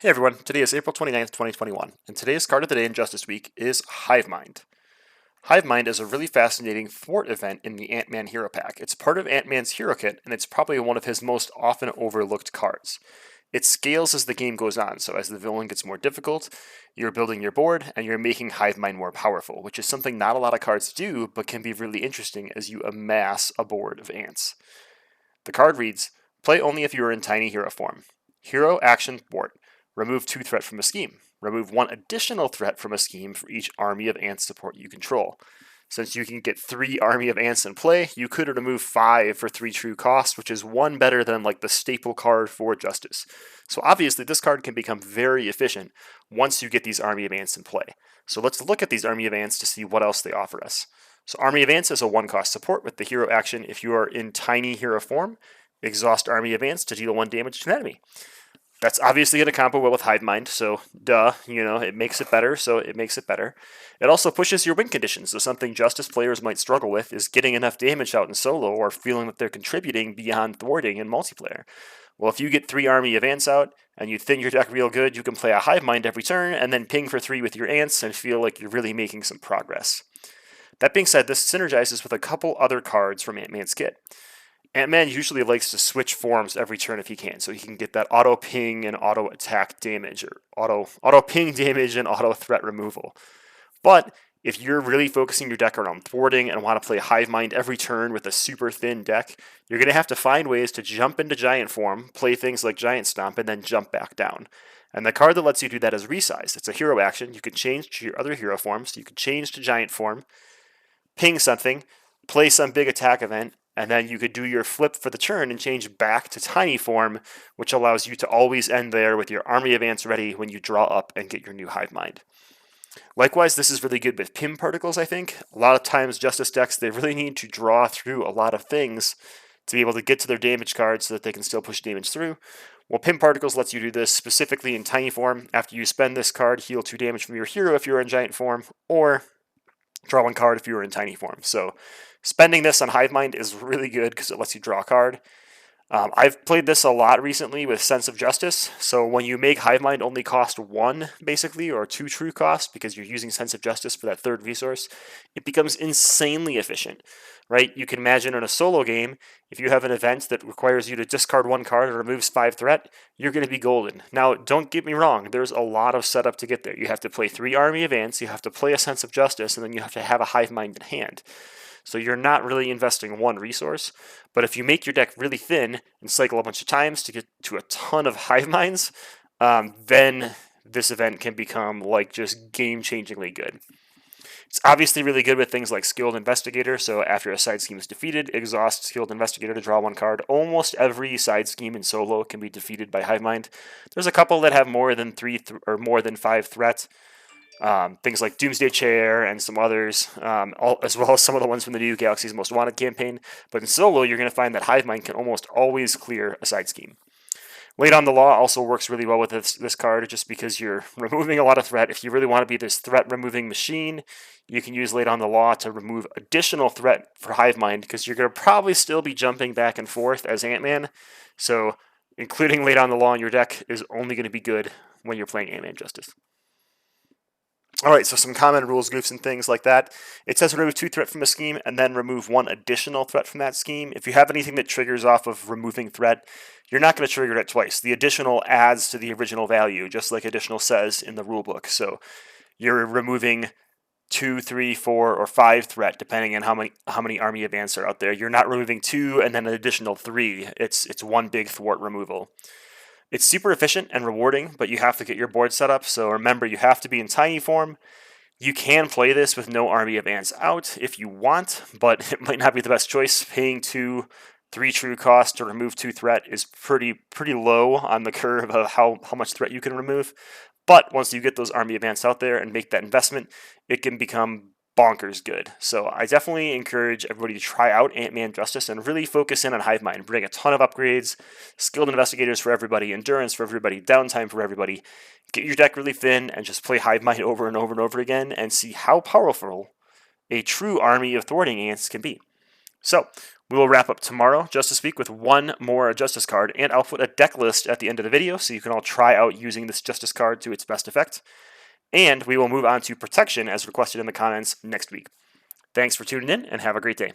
Hey everyone, today is April 29th, 2021, and today's card of the day in Justice Week is Hive Mind. Hive Mind is a really fascinating thwart event in the Ant-Man Hero Pack. It's part of Ant-Man's Hero Kit, and it's probably one of his most often overlooked cards. It scales as the game goes on, so as the villain gets more difficult, you're building your board, and you're making Hive Mind more powerful, which is something not a lot of cards do, but can be really interesting as you amass a board of ants. The card reads, play only if you are in tiny hero form. Hero action thwart. Remove 2 threat from a scheme. Remove 1 additional threat from a scheme for each army of ant support you control. Since you can get 3 army of ants in play, you could remove 5 for 3 true cost, which is 1 better than like the staple card for Justice. So obviously this card can become very efficient once you get these army of ants in play. So let's look at these army of ants to see what else they offer us. So Army of Ants is a 1 cost support with the hero action if you are in tiny hero form. Exhaust Army of Ants to deal 1 damage to an enemy. That's obviously going to combo well with Hive Mind, so duh, it makes it better, so it makes it better. It also pushes your win conditions, so something Justice players might struggle with is getting enough damage out in solo or feeling that they're contributing beyond thwarting in multiplayer. Well, if you get 3 Army of Ants out, and you thin your deck real good, you can play a Hive Mind every turn, and then ping for 3 with your Ants and feel like you're really making some progress. That being said, this synergizes with a couple other cards from Ant-Man's kit. Ant-Man usually likes to switch forms every turn if he can, so he can get that auto ping and auto attack damage, or auto ping damage and auto threat removal. But if you're really focusing your deck around thwarting and want to play Hive Mind every turn with a super thin deck, you're going to have to find ways to jump into Giant form, play things like Giant Stomp, and then jump back down. And the card that lets you do that is Resize. It's a hero action. You can change to your other hero forms. You can change to Giant form, ping something, play some big attack event, and then you could do your flip for the turn and change back to tiny form, which allows you to always end there with your army of ants ready when you draw up and get your new Hive Mind. Likewise, this is really good with Pim particles, I think. A lot of times, Justice decks, they really need to draw through a lot of things to be able to get to their damage cards so that they can still push damage through. Well, Pim Particles lets you do this specifically in tiny form. After you spend this card, heal 2 damage from your hero if you're in giant form, or draw 1 card if you were in tiny form. So spending this on Hive Mind is really good because it lets you draw a card. I've played this a lot recently with Sense of Justice. So when you make Hive Mind only cost 1, basically, or 2 true cost, because you're using Sense of Justice for that 3rd resource, it becomes insanely efficient, right? You can imagine in a solo game, if you have an event that requires you to discard 1 card and removes 5 threat, you're going to be golden. Now, don't get me wrong, there's a lot of setup to get there. You have to play 3 Army of Ants, you have to play a Sense of Justice, and then you have to have a Hive Mind in hand. So you're not really investing 1 resource, but if you make your deck really thin and cycle a bunch of times to get to a ton of Hive Minds, then this event can become like just game-changingly good. It's obviously really good with things like Skilled Investigator, so after a side scheme is defeated, exhaust Skilled Investigator to draw 1 card. Almost every side scheme in solo can be defeated by Hive Mind. There's a couple that have more than 3 or more than 5 threats. Things like Doomsday Chair and some others, as well as some of the ones from the new Galaxy's Most Wanted campaign. But in solo, you're going to find that Hive Mind can almost always clear a side scheme. Late on the Law also works really well with this card just because you're removing a lot of threat. If you really want to be this threat-removing machine, you can use Late on the Law to remove additional threat for Hive Mind because you're going to probably still be jumping back and forth as Ant-Man. So including Late on the Law in your deck is only going to be good when you're playing Ant-Man Justice. Alright, so some common rules, goofs, and things like that. It says remove 2 threat from a scheme and then remove 1 additional threat from that scheme. If you have anything that triggers off of removing threat, you're not going to trigger it twice. The additional adds to the original value, just like additional says in the rulebook. So you're removing 2, 3, 4, or 5 threat, depending on how many army of ants are out there. You're not removing 2 and then an additional 3. It's 1 big thwart removal. It's super efficient and rewarding, but you have to get your board set up, so remember you have to be in tiny form. You can play this with no army of ants out if you want, but it might not be the best choice. Paying 2, 3 true cost to remove 2 threat is pretty low on the curve of how much threat you can remove. But once you get those army of ants out there and make that investment, it can become bonkers good. So I definitely encourage everybody to try out Ant-Man Justice and really focus in on Hive Mind. Bring a ton of upgrades, skilled investigators for everybody, endurance for everybody, downtime for everybody. Get your deck really thin and just play Hive Mind over and over and over again and see how powerful a true army of thwarting ants can be. So We will wrap up tomorrow, Justice Week, with one more Justice card, and I'll put a deck list at the end of the video so you can all try out using this Justice card to its best effect. And we will move on to Protection as requested in the comments next week. Thanks for tuning in, and have a great day.